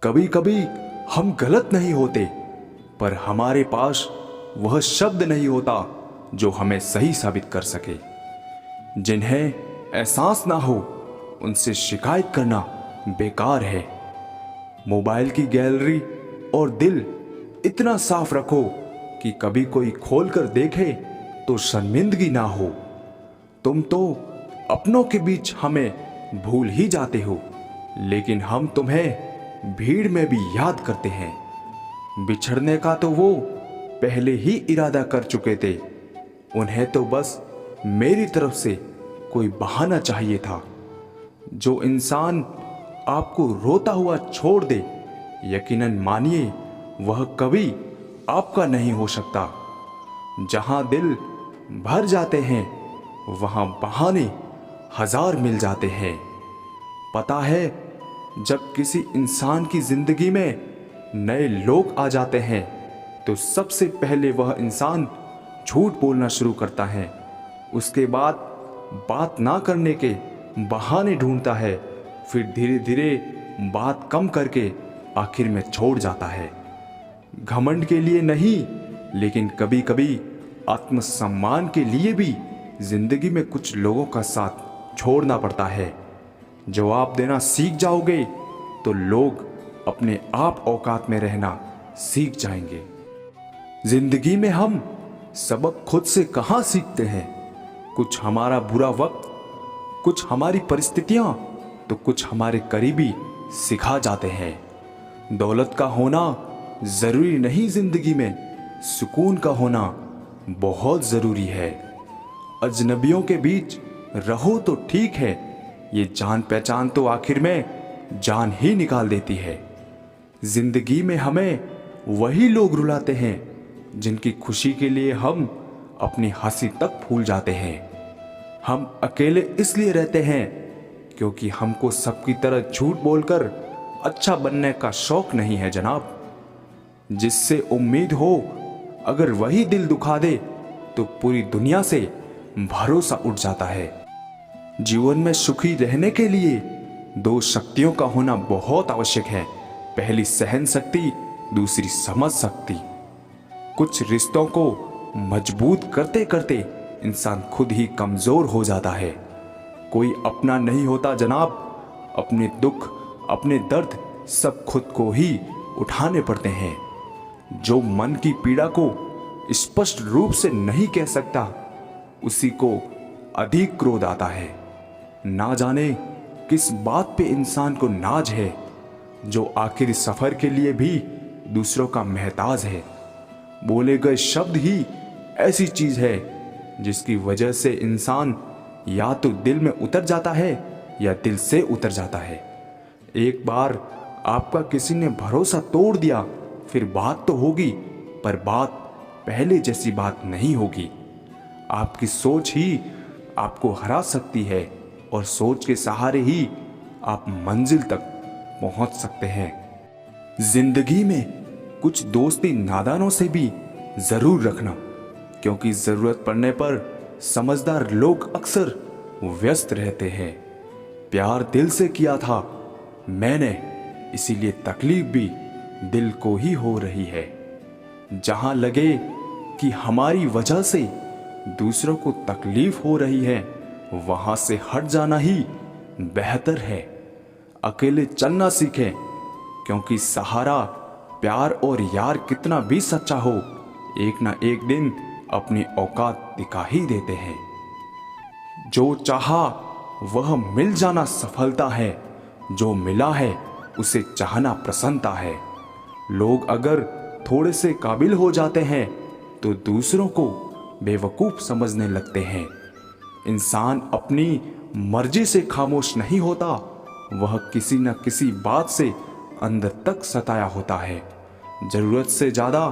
कभी कभी हम गलत नहीं होते, पर हमारे पास वह शब्द नहीं होता जो हमें सही साबित कर सके। जिन्हें एहसास ना हो उनसे शिकायत करना बेकार है। मोबाइल की गैलरी और दिल इतना साफ रखो कि कभी कोई खोलकर देखे तो शर्मिंदगी ना हो। तुम तो अपनों के बीच हमें भूल ही जाते हो, लेकिन हम तुम्हें भीड़ में भी याद करते हैं। बिछड़ने का तो वो पहले ही इरादा कर चुके थे। उन्हें तो बस मेरी तरफ से कोई बहाना चाहिए था। जो इंसान आपको रोता हुआ छोड़ दे, यकीनन मानिए वह कभी आपका नहीं हो सकता। जहां दिल भर जाते हैं वहां बहाने हजार मिल जाते हैं। पता है, जब किसी इंसान की जिंदगी में नए लोग आ जाते हैं तो सबसे पहले वह इंसान झूठ बोलना शुरू करता है। उसके बाद बात ना करने के बहाने ढूंढता है, फिर धीरे धीरे बात कम करके आखिर में छोड़ जाता है। घमंड के लिए नहीं, लेकिन कभी कभी आत्मसम्मान के लिए भी जिंदगी में कुछ लोगों का साथ छोड़ना पड़ता है। जवाब देना सीख जाओगे तो लोग अपने आप औकात में रहना सीख जाएंगे। जिंदगी में हम सबक खुद से कहां सीखते हैं? कुछ हमारा बुरा वक्त, कुछ हमारी परिस्थितियां, तो कुछ हमारे करीबी सिखा जाते हैं। दौलत का होना जरूरी नहीं, जिंदगी में सुकून का होना बहुत जरूरी है। अजनबियों के बीच रहो तो ठीक है, ये जान पहचान तो आखिर में जान ही निकाल देती है। जिंदगी में हमें वही लोग रुलाते हैं जिनकी खुशी के लिए हम अपनी हंसी तक भूल जाते हैं। हम अकेले इसलिए रहते हैं क्योंकि हमको सबकी तरह झूठ बोलकर अच्छा बनने का शौक नहीं है जनाब। जिससे उम्मीद हो अगर वही दिल दुखा दे तो पूरी दुनिया से भरोसा उठ जाता है। जीवन में सुखी रहने के लिए दो शक्तियों का होना बहुत आवश्यक है। पहली सहन शक्ति, दूसरी समझ शक्ति। कुछ रिश्तों को मजबूत करते करते इंसान खुद ही कमजोर हो जाता है। कोई अपना नहीं होता जनाब। अपने दुख, अपने दर्द सब खुद को ही उठाने पड़ते हैं। जो मन की पीड़ा को स्पष्ट रूप से नहीं कह सकता, उसी को अधिक क्रोध आता है। ना जाने किस बात पे इंसान को नाज है, जो आखिरी सफर के लिए भी दूसरों का महताज है। बोले गए शब्द ही ऐसी चीज है जिसकी वजह से इंसान या तो दिल में उतर जाता है या दिल से उतर जाता है। एक बार आपका किसी ने भरोसा तोड़ दिया, फिर बात तो होगी, पर बात पहले जैसी बात नहीं होगी। आपकी सोच ही आपको हरा सकती है और सोच के सहारे ही आप मंजिल तक पहुंच सकते हैं। जिंदगी में कुछ दोस्ती नादानों से भी जरूर रखना, क्योंकि जरूरत पड़ने पर समझदार लोग अक्सर व्यस्त रहते हैं। प्यार दिल से किया था मैंने, इसीलिए तकलीफ भी दिल को ही हो रही है। जहां लगे कि हमारी वजह से दूसरों को तकलीफ हो रही है, वहां से हट जाना ही बेहतर है। अकेले चलना सीखें, क्योंकि सहारा, प्यार और यार कितना भी सच्चा हो, एक ना एक दिन अपनी औकात दिखा ही देते हैं। जो चाहा वह मिल जाना सफलता है, जो मिला है उसे चाहना प्रसन्नता है। लोग अगर थोड़े से काबिल हो जाते हैं तो दूसरों को बेवकूफ समझने लगते हैं। इंसान अपनी मर्जी से खामोश नहीं होता, वह किसी न किसी बात से अंदर तक सताया होता है। जरूरत से ज्यादा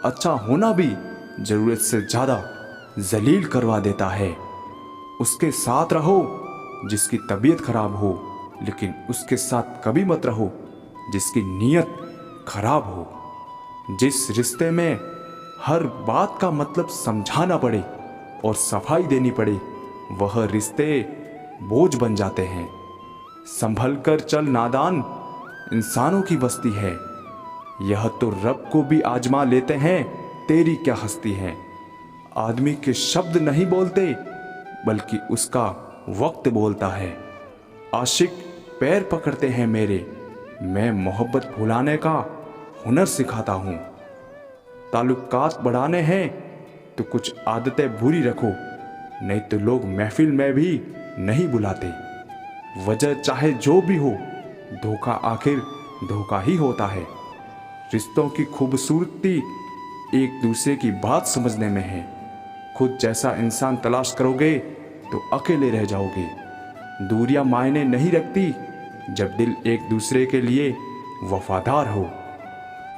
अच्छा होना भी जरूरत से ज्यादा जलील करवा देता है। उसके साथ रहो जिसकी तबीयत खराब हो, लेकिन उसके साथ कभी मत रहो जिसकी नीयत खराब हो। जिस रिश्ते में हर बात का मतलब समझाना पड़े और सफाई देनी पड़े, वह रिश्ते बोझ बन जाते हैं। संभल कर चल नादान, इंसानों की बस्ती है। यह तो रब को भी आजमा लेते हैं, तेरी क्या हस्ती है। आदमी के शब्द नहीं बोलते बल्कि उसका वक्त बोलता है। आशिक पैर पकड़ते हैं मेरे, मैं मोहब्बत भुलाने का हुनर सिखाता हूँ। ताल्लुकात बढ़ाने हैं तो कुछ आदतें बुरी रखो, नहीं तो लोग महफिल में भी नहीं बुलाते। वजह चाहे जो भी हो, धोखा आखिर धोखा ही होता है। रिश्तों की खूबसूरती एक दूसरे की बात समझने में है। खुद जैसा इंसान तलाश करोगे तो अकेले रह जाओगे। दूरियां मायने नहीं रखती जब दिल एक दूसरे के लिए वफादार हो।